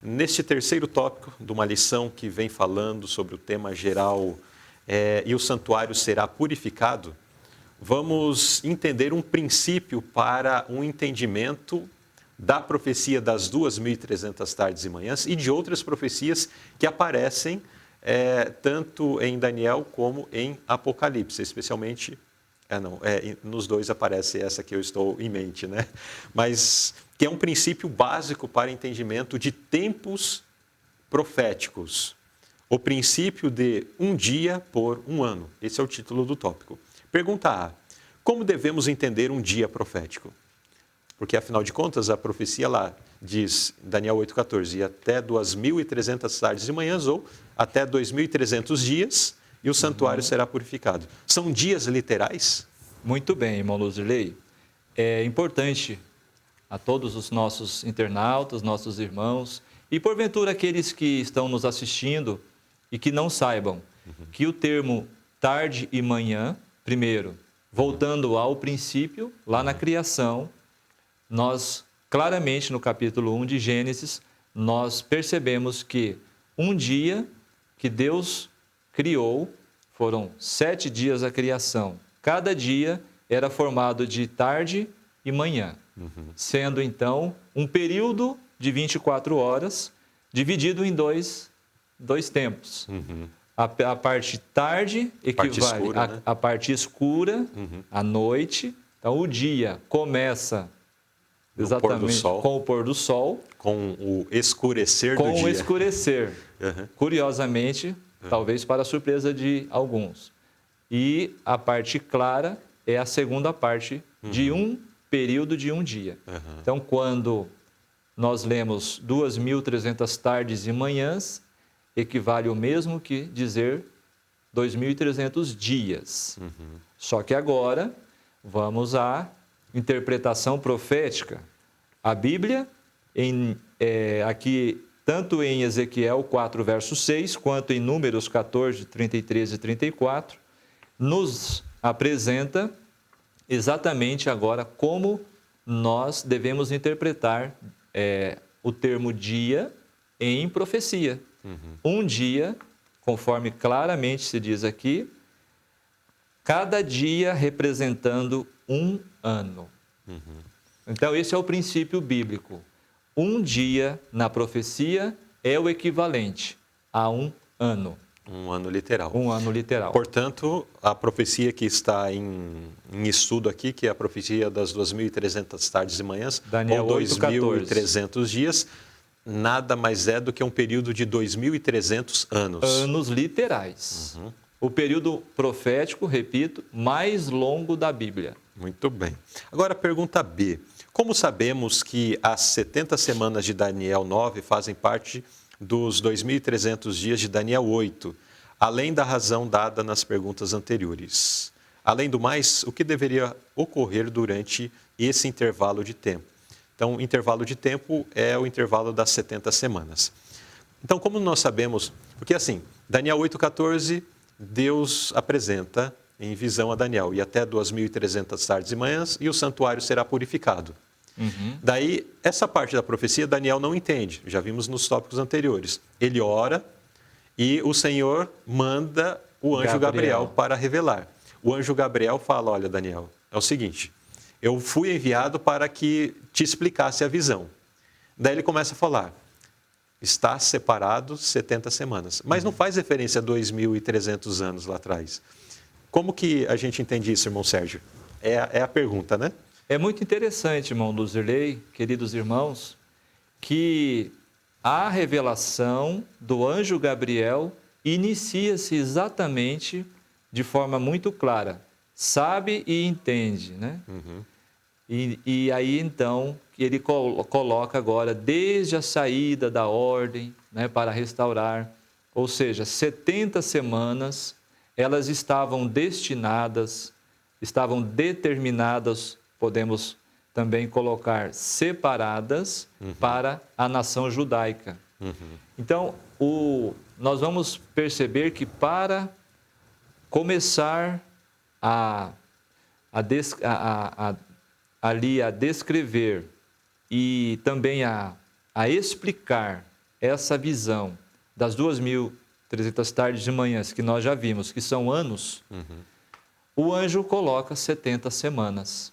Neste terceiro tópico de uma lição que vem falando sobre o tema geral e o santuário será purificado, vamos entender um princípio para um entendimento da profecia das 2.300 tardes e manhãs e de outras profecias que aparecem tanto em Daniel como em Apocalipse, especialmente... nos dois aparece essa que eu estou em mente, né? Mas que é um princípio básico para entendimento de tempos proféticos. O princípio de um dia por um ano. Esse é o título do tópico. Pergunta A. Como devemos entender um dia profético? Porque, afinal de contas, a profecia lá diz, Daniel 8,14, e até 2.300 tardes e manhãs, ou até 2.300 dias, e o santuário será purificado. São dias literais? Muito bem, irmão Luzirley. É importante a todos os nossos internautas, nossos irmãos, e porventura aqueles que estão nos assistindo e que não saibam que o termo tarde e manhã, primeiro, voltando ao princípio, lá na criação, nós claramente no capítulo 1 de Gênesis, nós percebemos que um dia que Deus criou, foram 7 dias a criação. Cada dia era formado de tarde e manhã, sendo então um período de 24 horas, dividido em dois tempos. A parte tarde equivale à parte escura, à noite. Então, o dia começa exatamente com o pôr do sol. Com o escurecer do dia. Com o escurecer. Curiosamente, talvez para a surpresa de alguns. E a parte clara é a segunda parte de um período de um dia. Então, quando nós lemos 2.300 tardes e manhãs, equivale o mesmo que dizer 2.300 dias. Só que agora, vamos à interpretação profética. A Bíblia, aqui, tanto em Ezequiel 4, verso 6, quanto em Números 14, 33 e 34, nos apresenta exatamente agora como nós devemos interpretar o termo dia em profecia. Um dia, conforme claramente se diz aqui, cada dia representando um ano. Então, esse é o princípio bíblico. Um dia na profecia é o equivalente a um ano. Um ano literal. Um ano literal. Portanto, a profecia que está em estudo aqui, que é a profecia das 2.300 tardes e manhãs, Daniel ou 2.300 dias, nada mais é do que um período de 2.300 anos. Anos literais. O período profético, repito, mais longo da Bíblia. Muito bem. Agora, pergunta B. Como sabemos que as 70 semanas de Daniel 9 fazem parte dos 2.300 dias de Daniel 8, além da razão dada nas perguntas anteriores? Além do mais, o que deveria ocorrer durante esse intervalo de tempo? Então, o intervalo de tempo é o intervalo das 70 semanas. Então, como nós sabemos... Porque assim, Daniel 8,14, Deus apresenta em visão a Daniel, e até 2.300 tardes e manhãs, e o santuário será purificado. Daí, essa parte da profecia, Daniel não entende, já vimos nos tópicos anteriores. Ele ora e o Senhor manda o anjo Gabriel para revelar. O anjo Gabriel fala, olha, Daniel, é o seguinte, eu fui enviado para que te explicasse a visão. Daí ele começa a falar, está separado 70 semanas, mas não faz referência a 2.300 anos lá atrás. Como que a gente entende isso, irmão Sérgio? É a pergunta, né? É muito interessante, irmão Luzirley, queridos irmãos, que a revelação do anjo Gabriel inicia-se exatamente de forma muito clara. Sabe e entende, né? E aí, então, ele coloca agora, desde a saída da ordem, né, para restaurar, ou seja, 70 semanas, elas estavam destinadas, estavam determinadas, podemos também colocar separadas para a nação judaica. Então, nós vamos perceber que para começar ali a descrever e também a explicar essa visão das 2.300 tardes e manhãs que nós já vimos, que são anos, o anjo coloca 70 semanas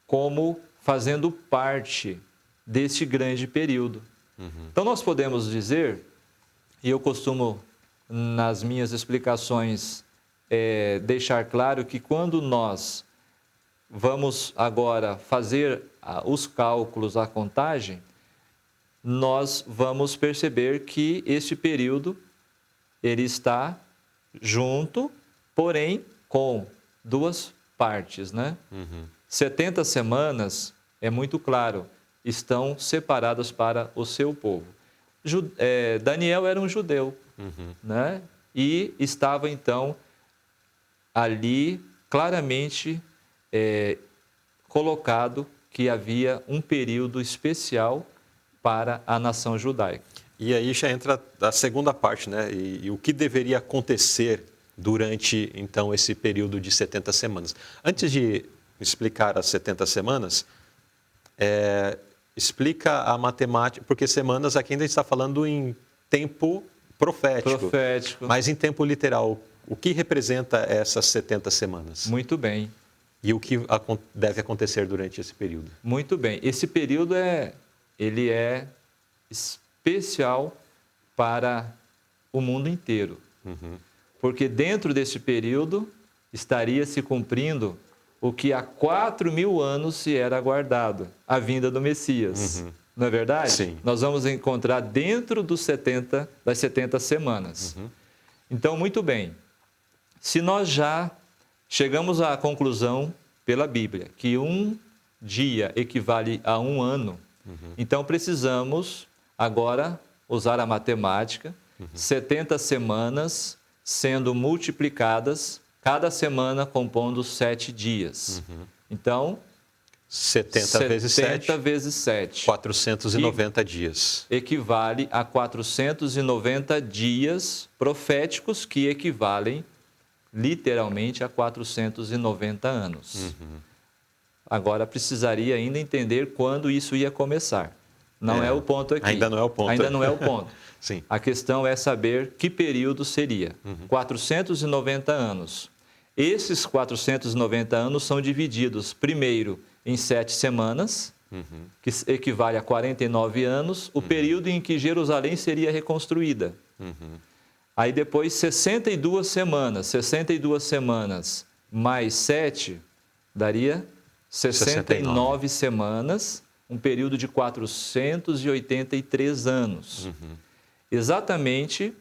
como fazendo parte desse grande período. Então, nós podemos dizer, e eu costumo, nas minhas explicações, deixar claro que quando nós vamos agora fazer os cálculos, a contagem, nós vamos perceber que este período ele está junto, porém com duas partes, né? 70 semanas, é muito claro, estão separadas para o seu povo. Daniel era um judeu, né? E estava então ali claramente colocado que havia um período especial para a nação judaica. E aí já entra a segunda parte, né? E o que deveria acontecer durante, então, esse período de 70 semanas. Antes de explicar as 70 semanas, explica a matemática, porque semanas aqui ainda está falando em tempo profético. Mas em tempo literal, o que representa essas 70 semanas? Muito bem. E o que deve acontecer durante esse período? Muito bem. Esse período ele é especial para o mundo inteiro. Porque dentro desse período estaria se cumprindo o que há 4.000 anos se era aguardado, a vinda do Messias. Não é verdade? Sim. Nós vamos encontrar dentro das 70 semanas. Então, muito bem. Se nós já chegamos à conclusão pela Bíblia que um dia equivale a um ano, então precisamos agora usar a matemática, 70 semanas sendo multiplicadas, cada semana compondo 7 dias. Então, 70 vezes 7. vezes 7. 490 dias. Equivale a 490 dias proféticos que equivalem literalmente a 490 anos. Agora, precisaria ainda entender quando isso ia começar. Não é o ponto aqui. Ainda não é o ponto. Ainda não é o ponto. Sim. A questão é saber que período seria. 490 anos. Esses 490 anos são divididos, primeiro, em 7 semanas, que equivale a 49 anos, o período em que Jerusalém seria reconstruída. Aí depois 62 semanas mais 7 daria 69 semanas, um período de 483 anos. Exatamente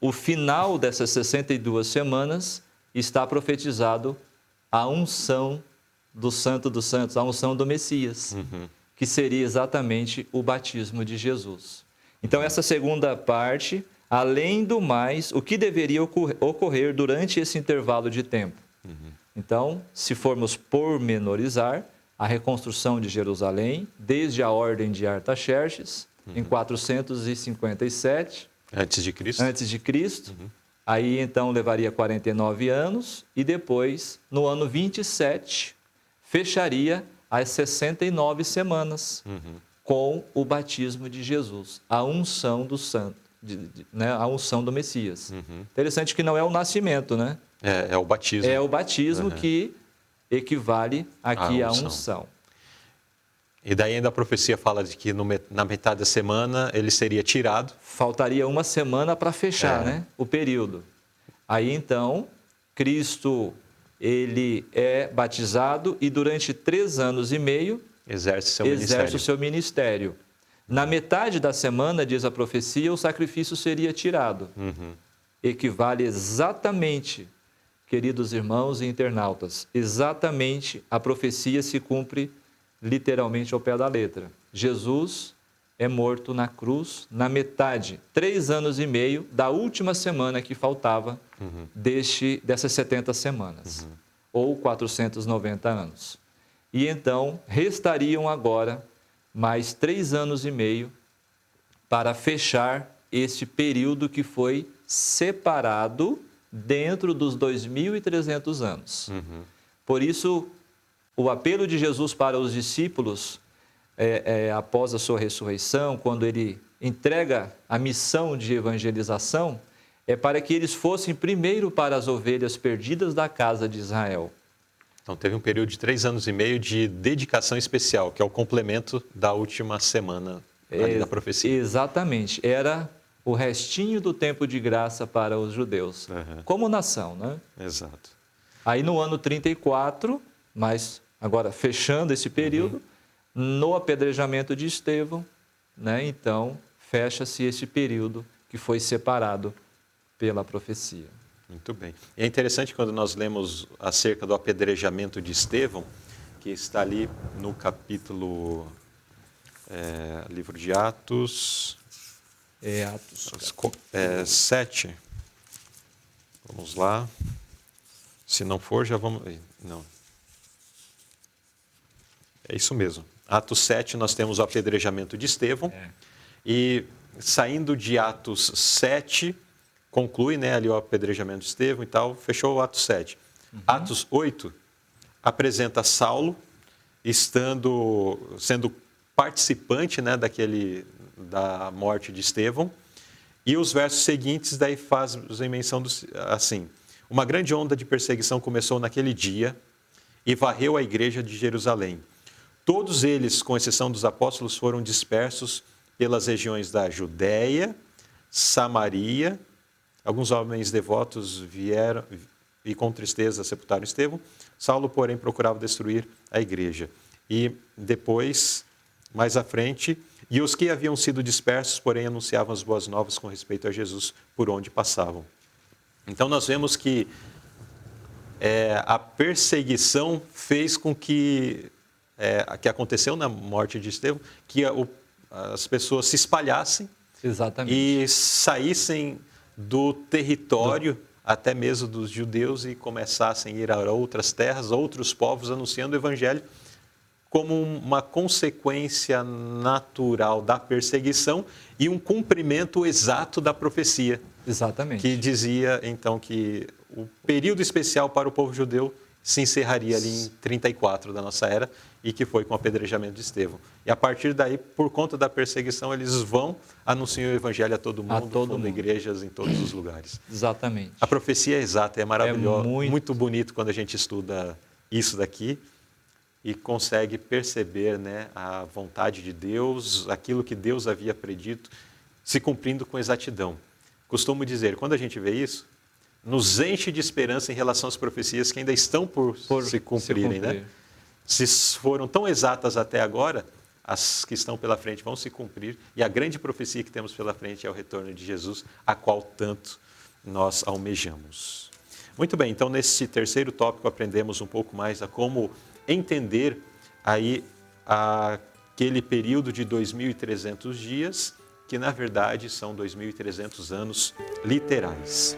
o final dessas 62 semanas está profetizado a unção do Santo dos Santos, a unção do Messias, que seria exatamente o batismo de Jesus. Então, essa segunda parte, além do mais, o que deveria ocorrer durante esse intervalo de tempo? Então, se formos pormenorizar, a reconstrução de Jerusalém, desde a ordem de Artaxerxes, em 457 antes de Cristo. Aí, então, levaria 49 anos e depois, no ano 27, fecharia as 69 semanas com o batismo de Jesus, a unção do Santo, a unção do Messias. Interessante que não é o nascimento, né? É o batismo. É o batismo que equivale aqui à unção. E daí ainda a profecia fala de que na metade da semana ele seria tirado. Faltaria uma semana para fechar, né, o período. Aí então, ele é batizado e durante 3 anos e meio exerce o seu ministério. Na metade da semana, diz a profecia, o sacrifício seria tirado. Equivale exatamente, queridos irmãos e internautas, exatamente a profecia se cumpre literalmente ao pé da letra. Jesus é morto na cruz na metade, 3 anos e meio da última semana que faltava dessas 70 semanas, ou 490 anos. E então, restariam agora mais 3 anos e meio para fechar este período que foi separado dentro dos 2.300 anos. Por isso, o apelo de Jesus para os discípulos, após a sua ressurreição, quando ele entrega a missão de evangelização, é para que eles fossem primeiro para as ovelhas perdidas da casa de Israel. Então teve um período de 3 anos e meio de dedicação especial, que é o complemento da última semana ali da profecia. Exatamente. Era o restinho do tempo de graça para os judeus, como nação, né? Exato. Aí no ano 34, mas agora fechando esse período, no apedrejamento de Estevão, né? Então fecha-se esse período que foi separado pela profecia. Muito bem. E é interessante quando nós lemos acerca do apedrejamento de Estevão, que está ali no capítulo, livro de Atos, Atos. 7. Vamos lá. Se não for, já vamos... Não. É isso mesmo. Atos 7, nós temos o apedrejamento de Estevão. E saindo de Atos 7... conclui, né, ali o apedrejamento de Estevão e tal, fechou o Atos 7. Atos 8 apresenta Saulo sendo participante, né, da morte de Estevão, e os versos seguintes daí fazem menção assim: uma grande onda de perseguição começou naquele dia e varreu a igreja de Jerusalém. Todos eles, com exceção dos apóstolos, foram dispersos pelas regiões da Judéia, Samaria. Alguns homens devotos vieram e com tristeza sepultaram Estevão. Saulo, porém, procurava destruir a igreja. E depois, mais à frente, e os que haviam sido dispersos, porém, anunciavam as boas novas com respeito a Jesus por onde passavam. Então, nós vemos que a perseguição fez com que aconteceu na morte de Estevão, que as pessoas se espalhassem. Exatamente. E saíssem do território, até mesmo dos judeus, e começassem a ir a outras terras, outros povos, anunciando o evangelho como uma consequência natural da perseguição e um cumprimento exato da profecia. Exatamente. Que dizia, então, que o período especial para o povo judeu se encerraria ali em 34 da nossa era, e que foi com o apedrejamento de Estevão. E a partir daí, por conta da perseguição, eles vão anunciar o evangelho a todo mundo, fundam igrejas em todos os lugares. Exatamente. A profecia é exata, é maravilhosa, É muito bonito quando a gente estuda isso daqui e consegue perceber, né, a vontade de Deus, aquilo que Deus havia predito, se cumprindo com exatidão. Costumo dizer, quando a gente vê isso, nos enche de esperança em relação às profecias que ainda estão por se cumprirem, né? Se foram tão exatas até agora, as que estão pela frente vão se cumprir. E a grande profecia que temos pela frente é o retorno de Jesus, a qual tanto nós almejamos. Muito bem, então nesse terceiro tópico aprendemos um pouco mais a como entender aí aquele período de 2.300 dias, que na verdade são 2.300 anos literais.